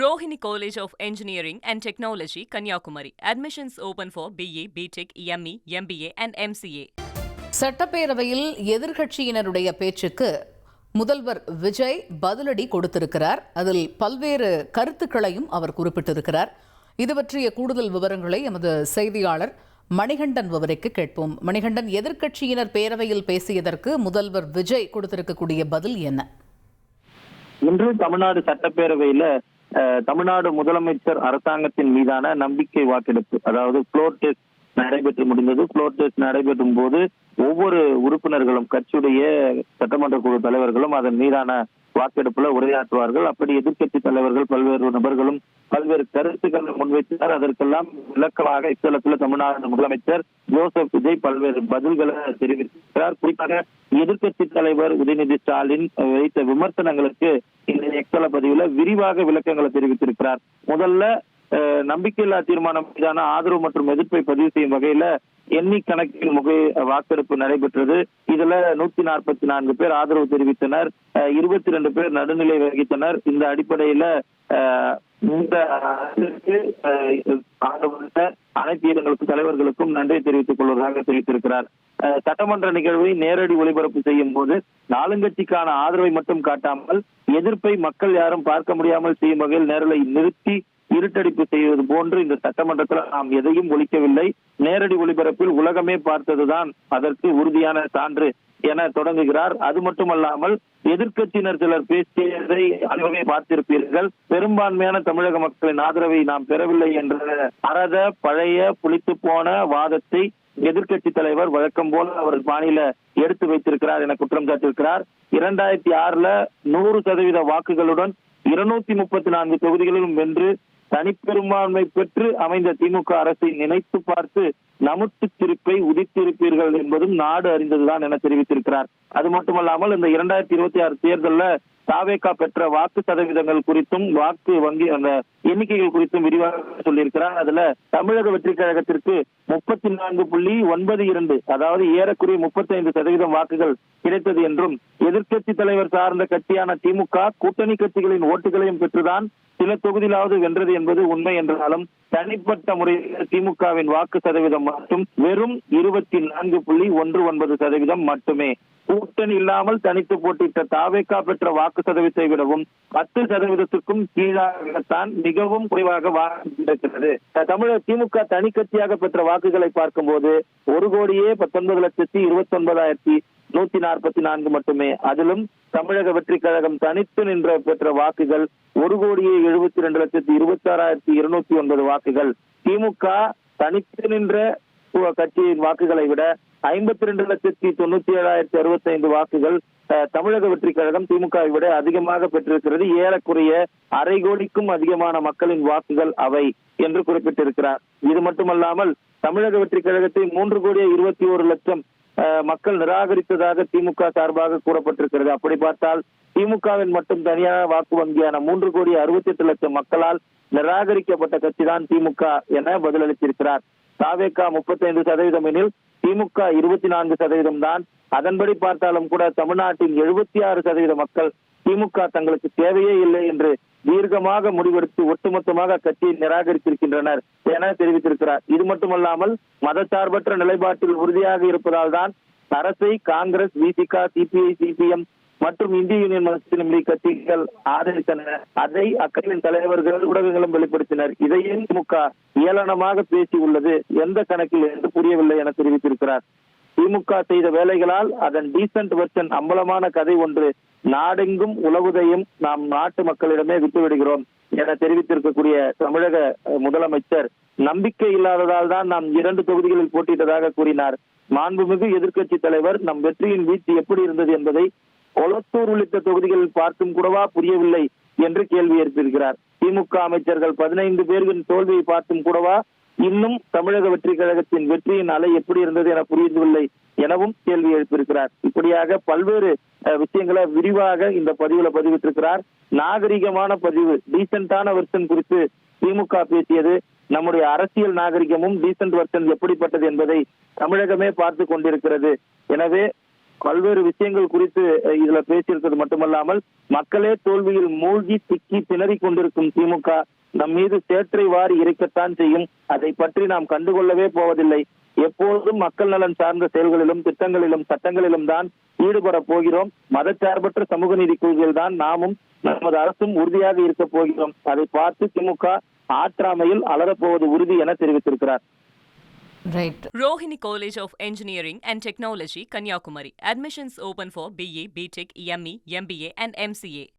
Rohini College of Engineering and Technology, Kanyakumari. Admissions open for BA, BTech, ME, MBA and MCA. சட்டப்பேரவையில் எதிர்க்கட்சியினருடைய பேச்சுக்கு முதல்வர் விஜய் பதிலடி கொடுத்திருக்கிறார். அதில் பல்வேறு கருத்துக்களையும் அவர் குறிப்பிட்டிருக்கிறார். இது பற்றிய கூடுதல் விவரங்களை எமது செய்தியாளர் மணிகண்டன் விவரிக்க கேட்போம். மணிகண்டன், எதிர்க்கட்சியினர் பேரவையில் பேசியதற்கு முதல்வர் விஜய் கொடுத்திருக்கக்கூடிய பதில் என்ன? இன்று தமிழ்நாடு சட்டப்பேரவையில தமிழ்நாடு முதலமைச்சர் அரசாங்கத்தின் மீதான நம்பிக்கை வாக்கெடுப்பு, அதாவது ஃப்ளோர் டெஸ்ட் நடைபெற்று முடிந்தது. ஃப்ளோர் டெஸ்ட் நடைபெற்றும் போது ஒவ்வொரு உறுப்பினர்களும், கட்சியுடைய சட்டமன்ற குழு தலைவர்களும் அதன் மீதான வாக்கெடுப்புல உரையாற்றுவார்கள். அப்படி எதிர்க்கட்சி தலைவர்கள் பல்வேறு நபர்களும் பல்வேறு கருத்துக்களை முன்வைத்தனர். அதற்கெல்லாம் விளக்கமாக இத்தலத்தில் தமிழ்நாடு முதலமைச்சர் ஜோசப் விஜய் பல்வேறு பதில்களை தெரிவித்திருக்கிறார். குறிப்பாக எதிர்க்கட்சி தலைவர் உதயநிதி ஸ்டாலின் வைத்த விமர்சனங்களுக்கு இந்த எக்ஸல பதிவுல விரிவாக விளக்கங்களை தெரிவித்திருக்கிறார். முதல்ல நம்பிக்கையில்லா தீர்மானம் மீதான ஆதரவு மற்றும் எதிர்ப்பை பதிவு செய்யும் வகையில எண்ணி கணக்கில் வாக்கெடுப்பு நடைபெற்றது. இதுல 144 பேர் ஆதரவு தெரிவித்தனர், 22 பேர் நடுநிலை வகித்தனர். இந்த அடிப்படையில இந்த அனைத்து இடங்களுக்கும் தலைவர்களுக்கும் நன்றி தெரிவித்துக் கொள்வதாக தெரிவித்திருக்கிறார். சட்டமன்ற நிகழ்வை நேரடி ஒளிபரப்பு செய்யும் போது ஆளுங்கட்சிக்கான ஆதரவை மட்டும் காட்டாமல் எதிர்ப்பை மக்கள் யாரும் பார்க்க முடியாமல் செய்யும் வகையில் நேரலை நிறுத்தி இருட்டடிப்பு செய்வது போன்று இந்த சட்டமன்றத்தில் நாம் எதையும் ஒழிக்கவில்லை. நேரடி ஒளிபரப்பில் உலகமே பார்த்ததுதான் அதற்கு உறுதியான சான்று என தொடங்குகிறார். அது மட்டுமல்லாமல் எதிர்க்கட்சியினர் சிலர் பேசியதை அனைவருமே பார்த்திருப்பீர்கள். பெரும்பான்மையான தமிழக மக்களின் ஆதரவை நாம் பெறவில்லை என்ற அறத பழைய புளித்து போன வாதத்தை எதிர்க்கட்சி தலைவர் வழக்கம் போல அவர் பாணியில எடுத்து வைத்திருக்கிறார் என குற்றம் சாட்டியிருக்கிறார். 2006 100% வாக்குகளுடன் 234 தொகுதிகளிலும் வென்று தனிப்பெரும்பான்மை பெற்று அமைந்த திமுக அரசை நினைத்து பார்த்து நமுத்து திருப்பை உதித்திருப்பீர்கள் என்பதும் நாடு அறிந்ததுதான் என தெரிவித்திருக்கிறார். அது மட்டுமல்லாமல் இந்த 2026 தேர்தலில் தாவேகா பெற்ற வாக்கு சதவீதங்கள் குறித்தும் வாக்கு வங்கி அந்த எண்ணிக்கைகள் குறித்தும் விரிவாக சொல்லியிருக்கிறார். அதுல தமிழக வெற்றி கழகத்திற்கு 34.92, அதாவது ஏறக்குறைய 35% வாக்குகள் கிடைத்தது என்றும், எதிர்க்கட்சி தலைவர் சார்ந்த கட்சியான திமுக கூட்டணி கட்சிகளின் ஓட்டுகளையும் பெற்றுதான் சில தொகுதியிலாவது வென்றது என்பது உண்மை என்றாலும் தனிப்பட்ட முறையில் திமுகவின் வாக்கு சதவீதம் மட்டும் வெறும் 24.19% மட்டுமே. கூட்டணி இல்லாமல் தனித்து போட்டியிட்ட தாவேகா பெற்ற வாக்கு சதவீதத்தை விடவும் 10%க்கும் கீழாகத்தான் மிகவும் குறைவாக வாக்களிக்கிறது. தமிழக திமுக தனி கட்சியாக பெற்ற வாக்குகளை பார்க்கும் போது 1,19,29,144 மட்டுமே. அதிலும் தமிழக வெற்றி கழகம் தனித்து நின்ற பெற்ற வாக்குகள் 1,72,26,209 வாக்குகள். திமுக தனித்து நின்ற கட்சியின் வாக்குகளை விட 52,97,065 வாக்குகள் தமிழக வெற்றி கழகம் திமுகவை விட அதிகமாக பெற்றிருக்கிறது. ஏறக்குறைய 1/2 கோடிக்கும் அதிகமான மக்களின் வாக்குகள் அவை என்று குறிப்பிட்டிருக்கிறார். இது மட்டுமல்லாமல் தமிழக வெற்றி கழகத்தை 3,21,00,000 மக்கள் நிராகரித்ததாக திமுக சார்பாக கூறப்பட்டிருக்கிறது. அப்படி பார்த்தால் திமுகவின் மட்டும் தனியாக வாக்கு வங்கியான 3,68,00,000 மக்களால் நிராகரிக்கப்பட்ட கட்சிதான் திமுக என பதிலளித்திருக்கிறார். தாவேகா 35% எனில் திமுக 24% தான். அதன்படி பார்த்தாலும் கூட தமிழ்நாட்டின் 76% மக்கள் திமுக தங்களுக்கு தேவையே இல்லை என்று தீர்க்கமாக முடிவெடுத்து ஒட்டுமொத்தமாக கட்சியை நிராகரித்திருக்கின்றனர் என தெரிவித்திருக்கிறார். இது மட்டுமல்லாமல் மதசார்பற்ற நிலைப்பாட்டில் உறுதியாக இருப்பதால் தான் அரசை காங்கிரஸ், விசிக, சிபிஐ, சிபிஎம் மற்றும் இந்திய யூனியன் முஸ்லிம் லீக் கட்சிகள் ஆதரித்தன. அதை அக்கட்சியின் தலைவர்கள் ஊடகங்களும் வெளிப்படுத்தினர். இதையே திமுக ஏளனமாக பேசி உள்ளது எந்த கணக்கில் என்று புரியவில்லை என தெரிவித்திருக்கிறார். திமுக செய்த வேலைகளால் அதன் டீசன்ட் வெர்ஷன் அம்பலமான கதை ஒன்று நாடெங்கும் உலவுதையும் நாம் நாட்டு மக்களிடமே விட்டுவிடுகிறோம் என தெரிவித்திருக்கக்கூடிய தமிழக முதலமைச்சர் நம்பிக்கை இல்லாததால் தான் நாம் 2 தொகுதிகளில் போட்டியிட்டதாக கூறினார். மாண்புமிகு எதிர்க்கட்சி தலைவர் நம் வெற்றியின் வீச்சு எப்படி இருந்தது என்பதை கொளத்தூர் உள்ளிட்ட தொகுதிகளில் பார்த்தும் கூடவா புரியவில்லை என்று கேள்வி எழுப்பியிருக்கிறார். திமுக அமைச்சர்கள் 15 பேர்களின் தோல்வியை பார்த்தும் கூடவா இன்னும் தமிழக வெற்றி கழகத்தின் வெற்றியின் அலை எப்படி இருந்தது என புரியவில்லை எனவும் கேள்வி எழுப்பியிருக்கிறார். இப்படியாக பல்வேறு விஷயங்களை விரிவாக இந்த பதிவுல பதிவிட்டிருக்கிறார். நாகரிகமான பதிவு, டீசென்டான வெர்ஷன் குறித்து திமுக பேசியது. நம்முடைய அரசியல் நாகரிகமும் டீசென்ட் வெர்ஷன் எப்படிப்பட்டது என்பதை தமிழகமே பார்த்து கொண்டிருக்கிறது. எனவே பல்வேறு விஷயங்கள் குறித்து இதுல பேசியிருக்கிறது மட்டுமல்லாமல் மக்களே தோல்வியில் மூழ்கி திக்கி திணறிக் கொண்டிருக்கும் திமுக நம் மீது சேற்றை வாரி இறைக்கத்தான் செய்யும். அதை பற்றி நாம் கண்டுகொள்ளவே போவதில்லை. எப்போதும் மக்கள் நலன் சார்ந்த செயல்களிலும் திட்டங்களிலும் சட்டங்களிலும் தான் ஈடுபட போகிறோம். மதச்சார்பற்ற சமூக நீதி கொள்கையில் தான் நாமும் நமது அரசும் உறுதியாக இருக்க போகிறோம். அதை பார்த்து திமுக ஆற்றாமையில் அலறப்போவது உறுதி என தெரிவித்திருக்கிறார். Rohini College of Engineering and Technology, Kanyakumari. Admissions open for BA, BTech, ME, MBA and MCA.